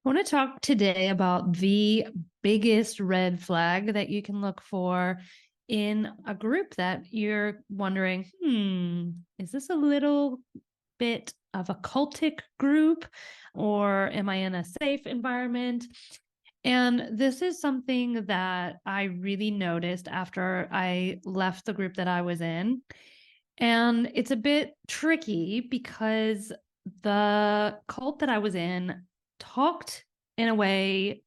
I want to talk today about the biggest red flag that you can look for in a group that you're wondering, is this a little bit of a cultic group or am I in a safe environment? And this is something that I really noticed after I left the group that I was in. And it's a bit tricky because the cult that I was in talked in a way,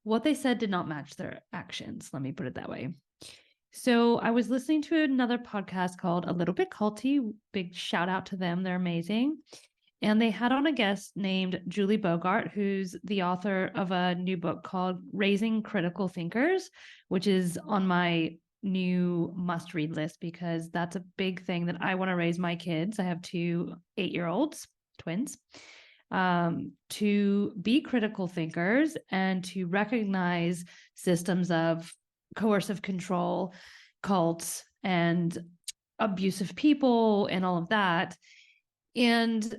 what they said did not match their actions. Let me put it that way. So I was listening to another podcast called A Little Bit Culty. Big shout out to them. They're amazing. And they had on a guest named Julie Bogart, who's the author of a new book called Raising Critical Thinkers, which is on my new must read list because that's a big thing that I want to raise my kids. I have two 8-year-olds, twins, to be critical thinkers and to recognize systems of coercive control, cults, and abusive people and all of that. And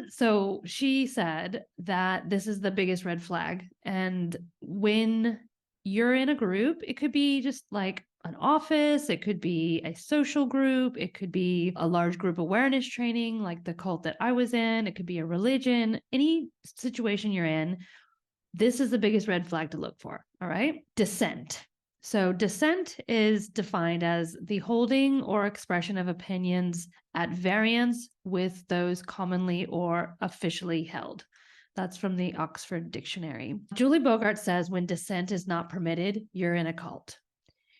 so she said that this is the biggest red flag. And when you're in a group, it could be just like an office, it could be a social group, it could be a large group awareness training, like the cult that I was in, it could be a religion, any situation you're in. This is the biggest red flag to look for. All right. Dissent. So dissent is defined as the holding or expression of opinions at variance with those commonly or officially held. That's from the Oxford Dictionary. Julie Bogart says when dissent is not permitted, you're in a cult.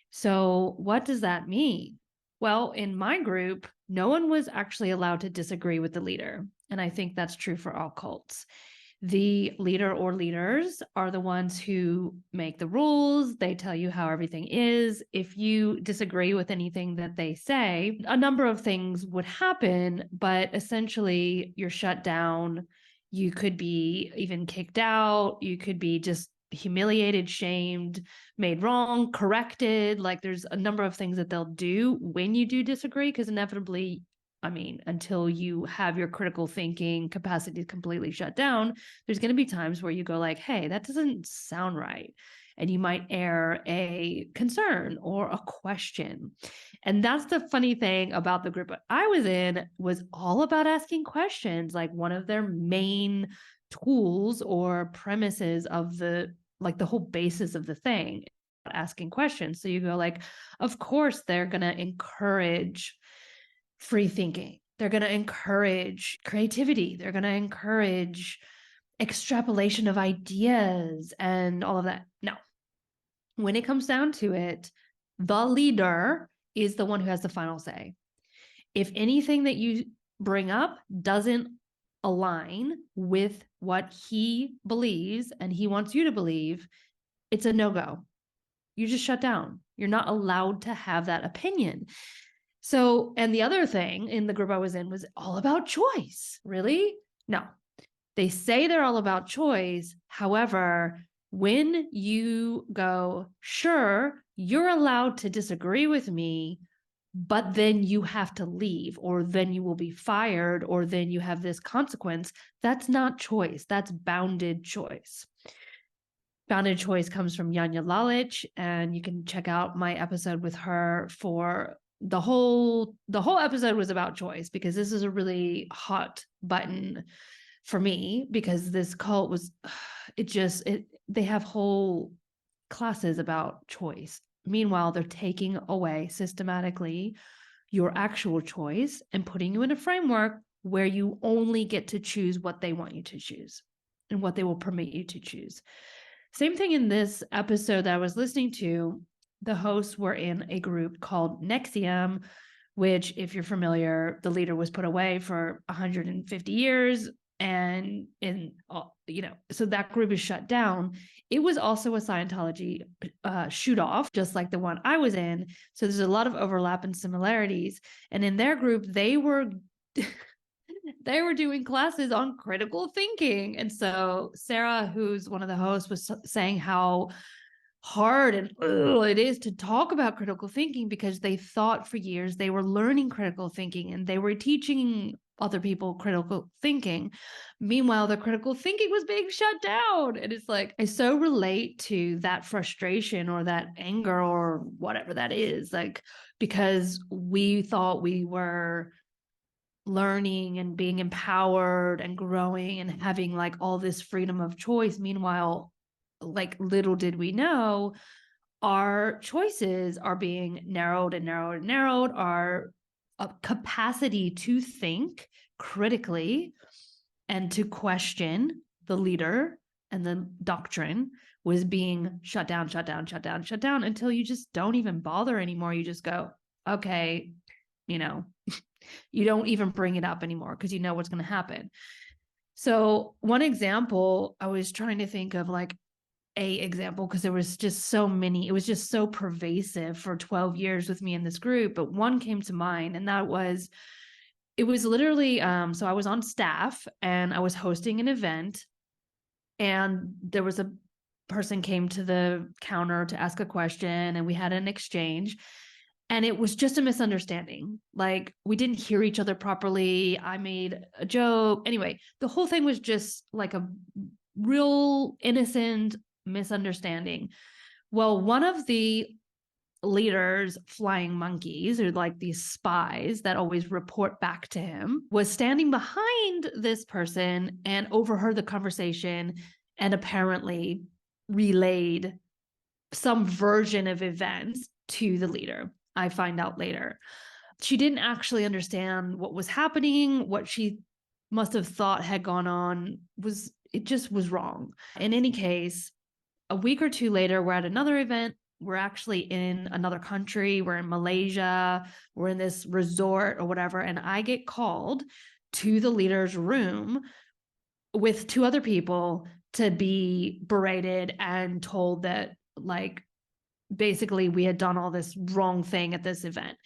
So what does that mean? Well, in my group, no one was actually allowed to disagree with the leader. And I think that's true for all cults. The leader or leaders are the ones who make the rules. They tell you how everything is. If you disagree with anything that they say, a number of things would happen, but essentially you're shut down. You could be even kicked out. You could be just humiliated, shamed, made wrong, corrected. Like there's a number of things that they'll do when you do disagree, because inevitably, until you have your critical thinking capacity completely shut down, there's going to be times where you go like, hey, that doesn't sound right. And you might air a concern or a question. And that's the funny thing about the group I was in was all about asking questions. Like one of their main tools or premises of the whole basis of the thing, asking questions. So you go like, of course, they're going to encourage free thinking. They're going to encourage creativity. They're going to encourage extrapolation of ideas and all of that. No, when it comes down to it, the leader is the one who has the final say. If anything that you bring up doesn't align with what he believes and he wants you to believe, it's a no-go. You just shut down. You're not allowed to have that opinion. So, and the other thing in the group I was in was all about choice. Really? No. They say they're all about choice. However, when you go, sure, you're allowed to disagree with me, but then you have to leave, or then you will be fired, or then you have this consequence, that's not choice. That's bounded choice. Bounded choice comes from Janja Lalich, and you can check out my episode with her for the whole episode was about choice, because this is a really hot button for me, because this cult was, they have whole classes about choice. Meanwhile, they're taking away systematically your actual choice and putting you in a framework where you only get to choose what they want you to choose and what they will permit you to choose. Same thing in this episode that I was listening to. The hosts were in a group called NXIVM, which, if you're familiar, the leader was put away for 150 years. And so that group is shut down. It was also a Scientology shoot off, just like the one I was in. So there's a lot of overlap and similarities. And in their group, they were doing classes on critical thinking. And so Sarah, who's one of the hosts, was saying how hard and it is to talk about critical thinking, because they thought for years they were learning critical thinking and they were teaching other people critical thinking. Meanwhile, the critical thinking was being shut down. And it's like, I so relate to that frustration or that anger or whatever that is, like, because we thought we were learning and being empowered and growing and having like all this freedom of choice. Meanwhile, like, little did we know, our choices are being narrowed and narrowed and narrowed. Our capacity to think critically and to question the leader and the doctrine was being shut down, shut down, shut down, shut down, until you just don't even bother anymore. You just go, okay, you know, you don't even bring it up anymore because you know what's going to happen. So one example, I was trying to think of like a example because there was just so many, it was just so pervasive for 12 years with me in this group, but one came to mind, and that was, it was literally, so I was on staff and I was hosting an event, and there was a person came to the counter to ask a question, and we had an exchange, and it was just a misunderstanding. Like, we didn't hear each other properly. I made a joke. Anyway, the whole thing was just like a real innocent misunderstanding. Well, one of the leaders, flying monkeys, or like these spies that always report back to him, was standing behind this person and overheard the conversation and apparently relayed some version of events to the leader. I find out later. She didn't actually understand what was happening. What she must have thought had gone on was, it just was wrong. In any case, a week or two later, we're at another event. We're actually in another country. We're in Malaysia. We're in this resort or whatever. And I get called to the leader's room with two other people to be berated and told that, like, basically we had done all this wrong thing at this event.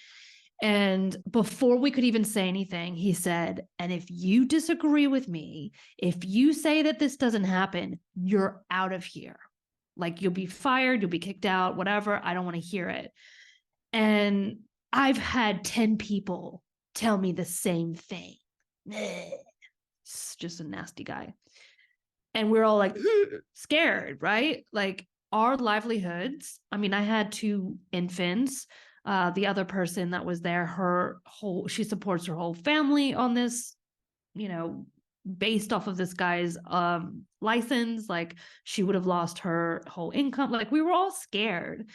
And before we could even say anything, he said, and if you disagree with me, if you say that this doesn't happen, you're out of here. Like, you'll be fired, you'll be kicked out, whatever. I don't want to hear it. And I've had 10 people tell me the same thing. It's just a nasty guy. And we're all like scared, right? Like, our livelihoods. I mean, I had 2 infants. The other person that was there, she supports her whole family on this, based off of this guy's license. Like, she would have lost her whole income. Like, we were all scared.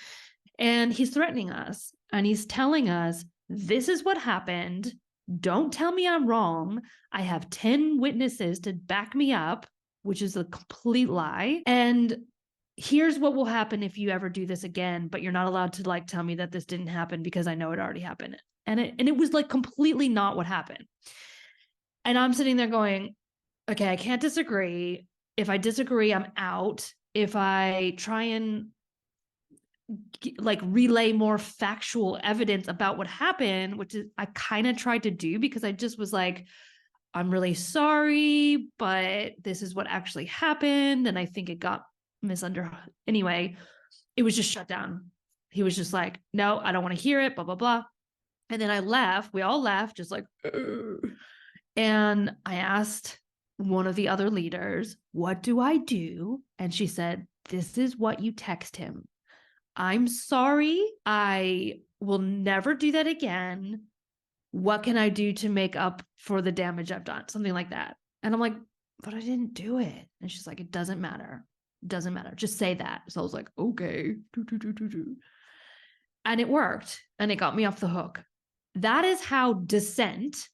And he's threatening us, and he's telling us, this is what happened. Don't tell me I'm wrong. I have 10 witnesses to back me up, which is a complete lie. And here's what will happen if you ever do this again, but you're not allowed to like tell me that this didn't happen because I know it already happened. And it was like completely not what happened. And I'm sitting there going, okay, I can't disagree. If I disagree, I'm out. If I try and like relay more factual evidence about what happened, which is I kind of tried to do, because I just was like, I'm really sorry, but this is what actually happened. And I think it got misunderstood. Anyway, it was just shut down. He was just like, no, I don't want to hear it, blah, blah, blah. And then I left. We all left, just like, ugh. And I asked one of the other leaders, what do I do? And she said, this is what you text him. I'm sorry. I will never do that again. What can I do to make up for the damage I've done? Something like that. And I'm like, but I didn't do it. And she's like, it doesn't matter. It doesn't matter. Just say that. So I was like, okay. And it worked. And it got me off the hook. That is how dissent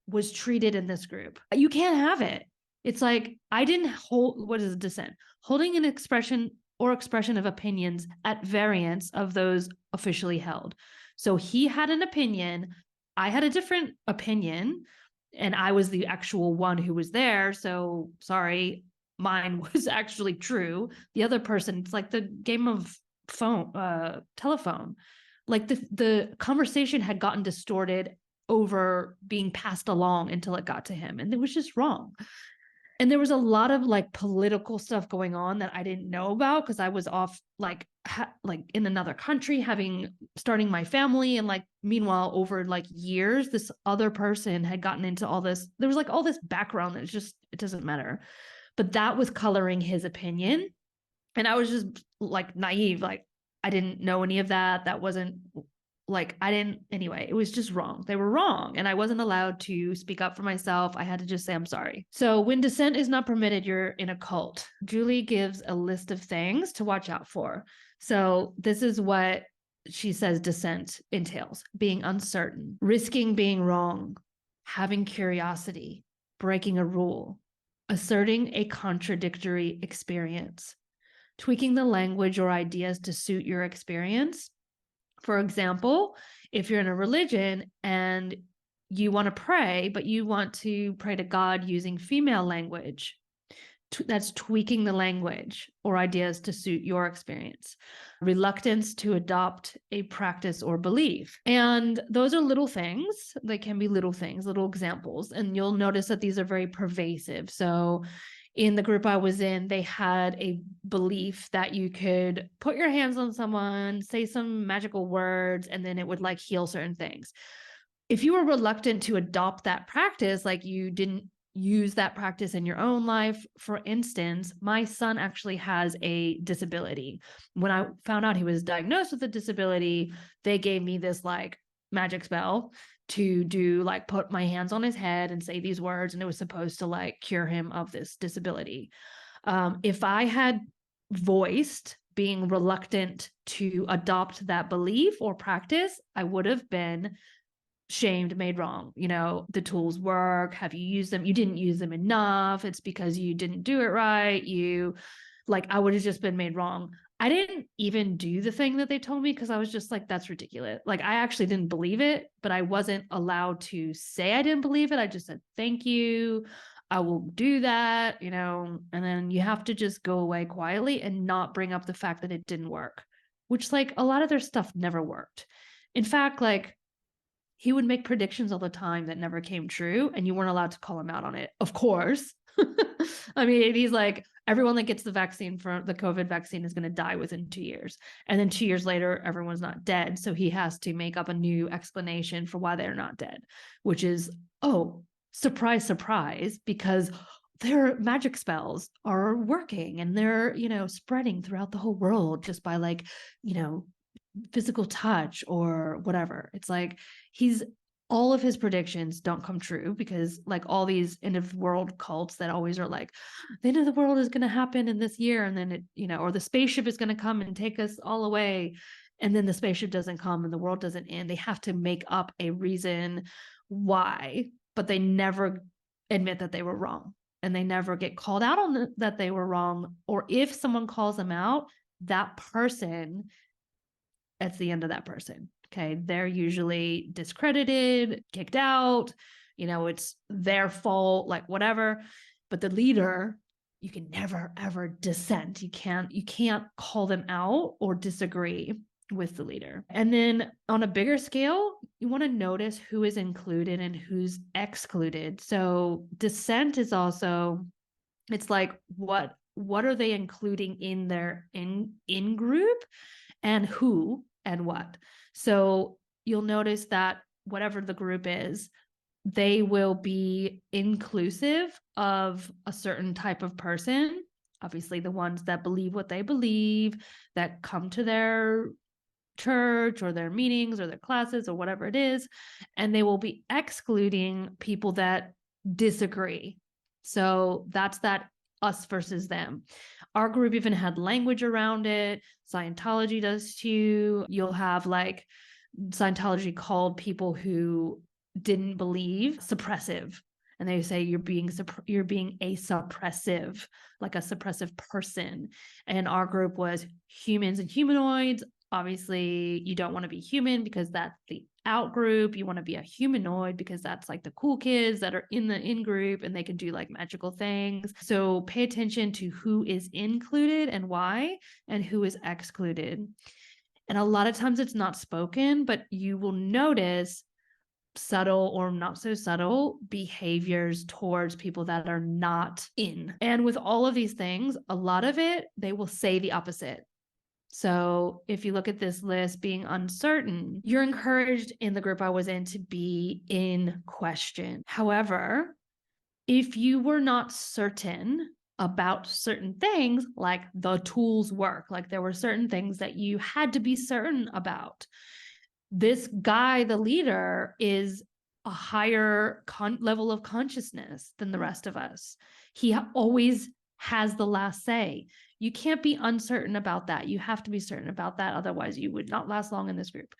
was treated in this group. You can't have it. It's like, I didn't hold, what is dissent? Holding an expression or expression of opinions at variance of those officially held. So he had an opinion, I had a different opinion, and I was the actual one who was there. So sorry, mine was actually true. The other person, it's like the game of telephone. Like the conversation had gotten distorted over being passed along until it got to him. And it was just wrong. And there was a lot of like political stuff going on that I didn't know about because I was off like in another country starting my family, and like meanwhile over like years this other person had gotten into all this. There was like all this background that it doesn't matter. But that was coloring his opinion. And I was just like naive, like I didn't know any of that. That wasn't like, anyway, it was just wrong. They were wrong. And I wasn't allowed to speak up for myself. I had to just say, I'm sorry. So when dissent is not permitted, you're in a cult. Julie gives a list of things to watch out for. So this is what she says dissent entails: being uncertain, risking being wrong, having curiosity, breaking a rule, asserting a contradictory experience, tweaking the language or ideas to suit your experience. For example, if you're in a religion and you want to pray, but you want to pray to God using female language, that's tweaking the language or ideas to suit your experience. Reluctance to adopt a practice or belief. And those are little things. They can be little things, little examples. And you'll notice that these are very pervasive. So in the group I was in, they had a belief that you could put your hands on someone, say some magical words, and then it would like heal certain things. If you were reluctant to adopt that practice, like you didn't use that practice in your own life. For instance, my son actually has a disability. When I found out he was diagnosed with a disability, they gave me this like magic spell to do, like put my hands on his head and say these words, and it was supposed to like cure him of this disability. If I had voiced being reluctant to adopt that belief or practice, I would have been shamed, made wrong. The tools work. Have you used them? You didn't use them enough. It's because you didn't do it right. I would have just been made wrong. I didn't even do the thing that they told me because I was just like, that's ridiculous. Like, I actually didn't believe it, but I wasn't allowed to say I didn't believe it. I just said, thank you. I will do that, and then you have to just go away quietly and not bring up the fact that it didn't work, which like a lot of their stuff never worked. In fact, like, he would make predictions all the time that never came true, and you weren't allowed to call him out on it, of course. I mean, he's like, everyone that gets the vaccine for the COVID vaccine is going to die within 2 years. And then 2 years later, everyone's not dead. So he has to make up a new explanation for why they're not dead, which is, oh, surprise, surprise, because their magic spells are working and they're, spreading throughout the whole world just by like, physical touch or whatever. It's like all of his predictions don't come true because like all these end of world cults that always are like, the end of the world is going to happen in this year, and then it, or the spaceship is going to come and take us all away, and then the spaceship doesn't come and the world doesn't end. They have to make up a reason why, but they never admit that they were wrong, and they never get called out on that they were wrong. Or if someone calls them out, that person, it's the end of that person. Okay. They're usually discredited, kicked out, it's their fault, like whatever. But the leader, you can never, ever dissent. You can't call them out or disagree with the leader. And then on a bigger scale, you want to notice who is included and who's excluded. So dissent is also, it's like, what are they including in their in group, and who and what. So you'll notice that whatever the group is, they will be inclusive of a certain type of person. Obviously, the ones that believe what they believe, that come to their church or their meetings or their classes or whatever it is. And they will be excluding people that disagree. So that's that us versus them. Our group even had language around it. Scientology does too. You'll have like Scientology called people who didn't believe suppressive. And they say you're being a suppressive, like a suppressive person. And our group was humans and humanoids. Obviously, you don't want to be human because that's the out group. You want to be a humanoid because that's like the cool kids that are in the in group and they can do like magical things. So pay attention to who is included and why, and who is excluded. And a lot of times it's not spoken, but you will notice subtle or not so subtle behaviors towards people that are not in. And with all of these things, a lot of it, they will say the opposite. So if you look at this list, being uncertain, you're encouraged in the group I was in to be in question. However, if you were not certain about certain things, like the tools work, like there were certain things that you had to be certain about, this guy, the leader, is a higher level of consciousness than the rest of us. He always has the last say. You can't be uncertain about that. You have to be certain about that. Otherwise, you would not last long in this group.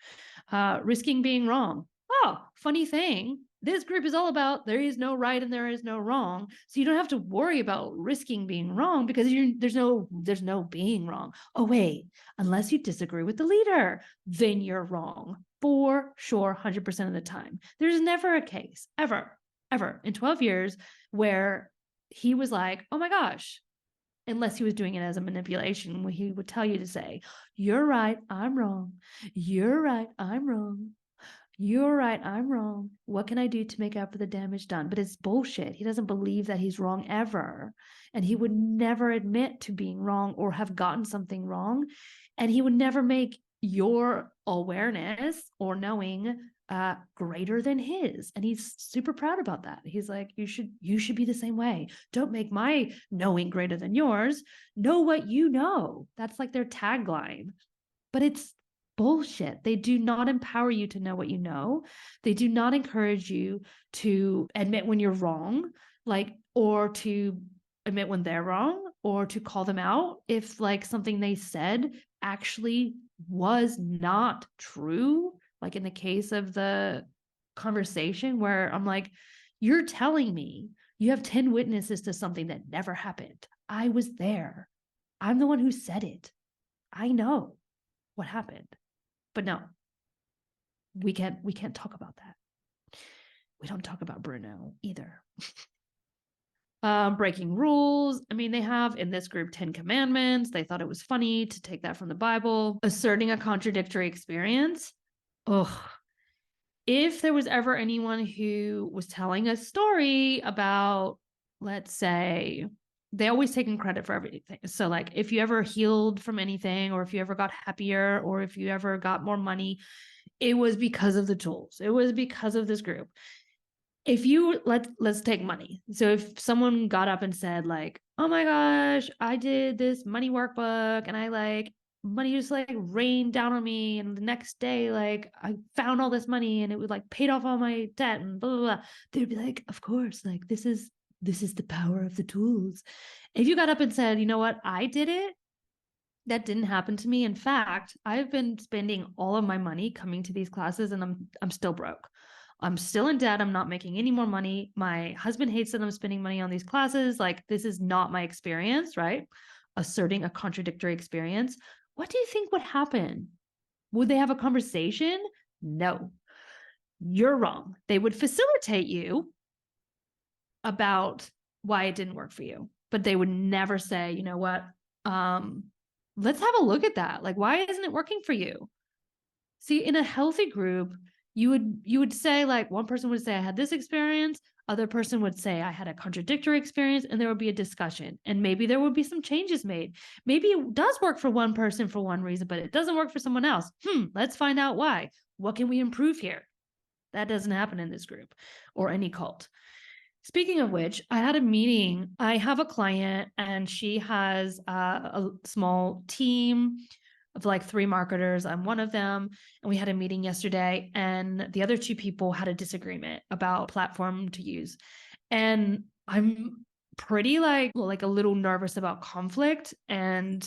Risking being wrong. Oh, funny thing. This group is all about there is no right and there is no wrong. So you don't have to worry about risking being wrong because there's no being wrong. Oh, wait, unless you disagree with the leader, then you're wrong for sure, 100% of the time. There's never a case ever in 12 years where he was like, oh my gosh, unless he was doing it as a manipulation, where he would tell you to say, you're right, I'm wrong. You're right, I'm wrong. You're right, I'm wrong. What can I do to make up for the damage done? But it's bullshit. He doesn't believe that he's wrong ever. And he would never admit to being wrong or have gotten something wrong. And he would never make your awareness or knowing greater than his. And he's super proud about that. He's like, you should be the same way. Don't make my knowing greater than yours. Know what you know. That's like their tagline. But it's bullshit. They do not empower you to know what you know. They do not encourage you to admit when you're wrong, like, or to admit when they're wrong, or to call them out if like something they said actually was not true. Like in the case of the conversation where I'm like, you're telling me you have 10 witnesses to something that never happened. I was there. I'm the one who said it. I know what happened. But no, we can't talk about that. We don't talk about Bruno either. Breaking rules. I mean, they have in this group 10 commandments. They thought it was funny to take that from the Bible. Asserting a contradictory experience. Ugh. If there was ever anyone who was telling a story about, let's say, they always taking credit for everything. So like if you ever healed from anything, or if you ever got happier, or if you ever got more money, it was because of the tools. It was because of this group. If you let's take money. So if someone got up and said like, oh my gosh, I did this money workbook and I like money just like rained down on me, and the next day like I found all this money and it was like paid off all my debt and blah blah blah, they'd be like, of course, like this is the power of the tools. If you got up and said, you know what, I did it, that didn't happen to me. In fact, I've been spending all of my money coming to these classes and I'm still broke. I'm still in debt. I'm not making any more money. My husband hates that I'm spending money on these classes. Like, this is not my experience, right? Asserting a contradictory experience. What do you think would happen? Would they have a conversation? No, you're wrong. They would facilitate you about why it didn't work for you, but they would never say, you know what, let's have a look at that. Like, why isn't it working for you? See, in a healthy group, you would say, like, one person would say, I had this experience. Other person would say, I had a contradictory experience, and there would be a discussion. And maybe there would be some changes made. Maybe it does work for one person for one reason, but it doesn't work for someone else. Let's find out why. What can we improve here? That doesn't happen in this group or any cult. Speaking of which, I had a meeting. I have a client and she has a small team of like 3 marketers. I'm one of them. And we had a meeting yesterday and the other 2 people had a disagreement about platform to use. And I'm pretty like a little nervous about conflict. And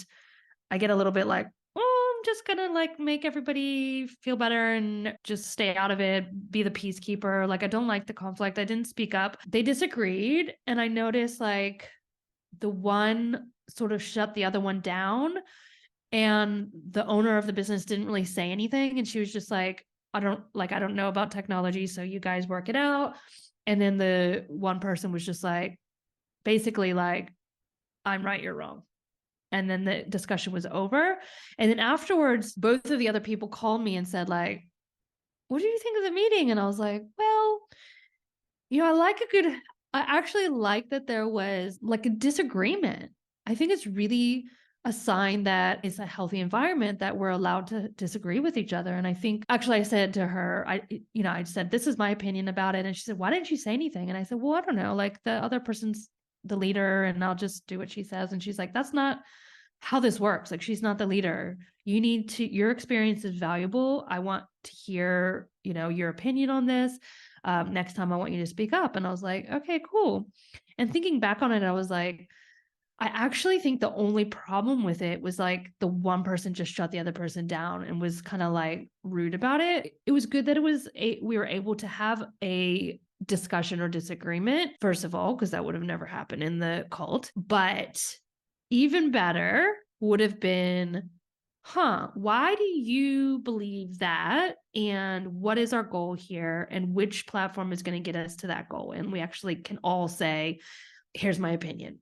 I get a little bit like, oh, I'm just gonna like make everybody feel better and just stay out of it, be the peacekeeper. Like, I don't like the conflict. I didn't speak up. They disagreed. And I noticed like the one sort of shut the other one down. And the owner of the business didn't really say anything. And she was just like, I don't know about technology, so you guys work it out. And then the one person was just like, basically like, I'm right, you're wrong. And then the discussion was over. And then afterwards, both of the other people called me and said like, what do you think of the meeting? And I was like, well, I actually like that there was like a disagreement. I think it's really a sign that it's a healthy environment that we're allowed to disagree with each other. And I think actually I said to her, I said, this is my opinion about it. And she said, why didn't you say anything? And I said, well, I don't know, like the other person's the leader and I'll just do what she says. And she's like, that's not how this works. Like, she's not the leader. Your experience is valuable. I want to hear, your opinion on this. Next time I want you to speak up. And I was like, okay, cool. And thinking back on it, I was like, I actually think the only problem with it was like the one person just shut the other person down and was kind of like rude about it. It was good that we were able to have a discussion or disagreement, first of all, because that would have never happened in the cult. But even better would have been, why do you believe that? And what is our goal here? And which platform is going to get us to that goal? And we actually can all say, here's my opinion.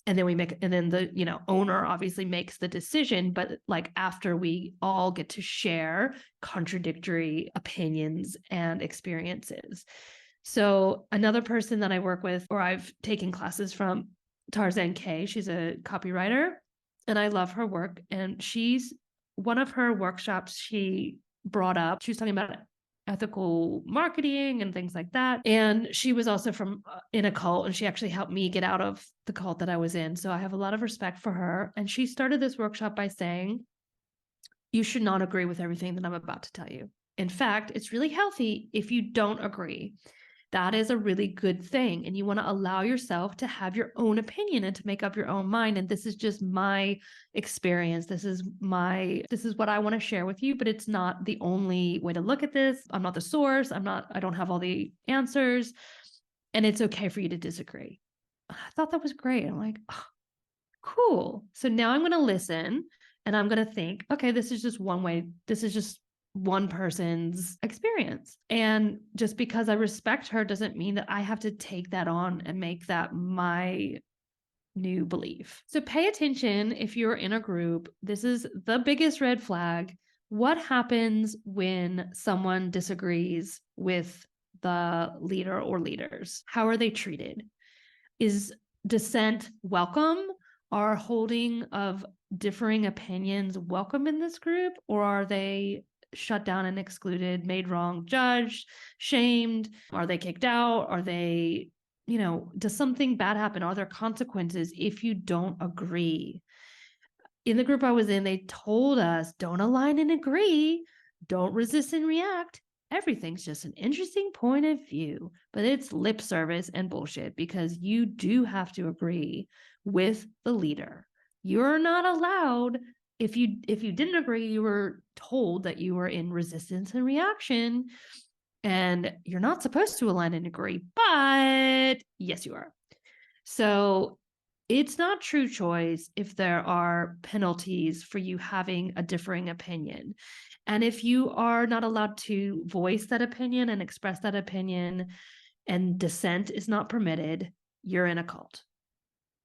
And then the owner obviously makes the decision, but like after we all get to share contradictory opinions and experiences. So another person that I work with, or I've taken classes from, Tarzan K, she's a copywriter and I love her work. And one of her workshops she brought up, she was talking about ethical marketing and things like that. And she was also from in a cult, and she actually helped me get out of the cult that I was in. So I have a lot of respect for her. And she started this workshop by saying, you should not agree with everything that I'm about to tell you. In fact, it's really healthy if you don't agree. That is a really good thing. And you want to allow yourself to have your own opinion and to make up your own mind. And this is just my experience. This is what I want to share with you, but it's not the only way to look at this. I'm not the source. I don't have all the answers. And it's okay for you to disagree. I thought that was great. I'm like, oh, cool. So now I'm going to listen and I'm going to think, okay, this is just one way. This is just one person's experience. And just because I respect her doesn't mean that I have to take that on and make that my new belief. So pay attention if you're in a group. This is the biggest red flag. What happens when someone disagrees with the leader or leaders? How are they treated? Is dissent welcome? Are holding of differing opinions welcome in this group? Or are they shut down and excluded, made wrong, judged, shamed? Are they kicked out? Are they, does something bad happen? Are there consequences if you don't agree? In the group I was in, they told us, don't align and agree, don't resist and react. Everything's just an interesting point of view, but it's lip service and bullshit because you do have to agree with the leader. You're not allowed. If you didn't agree, you were told that you were in resistance and reaction, and you're not supposed to align and agree, but yes, you are. So it's not true choice if there are penalties for you having a differing opinion. And if you are not allowed to voice that opinion and express that opinion, and dissent is not permitted, you're in a cult.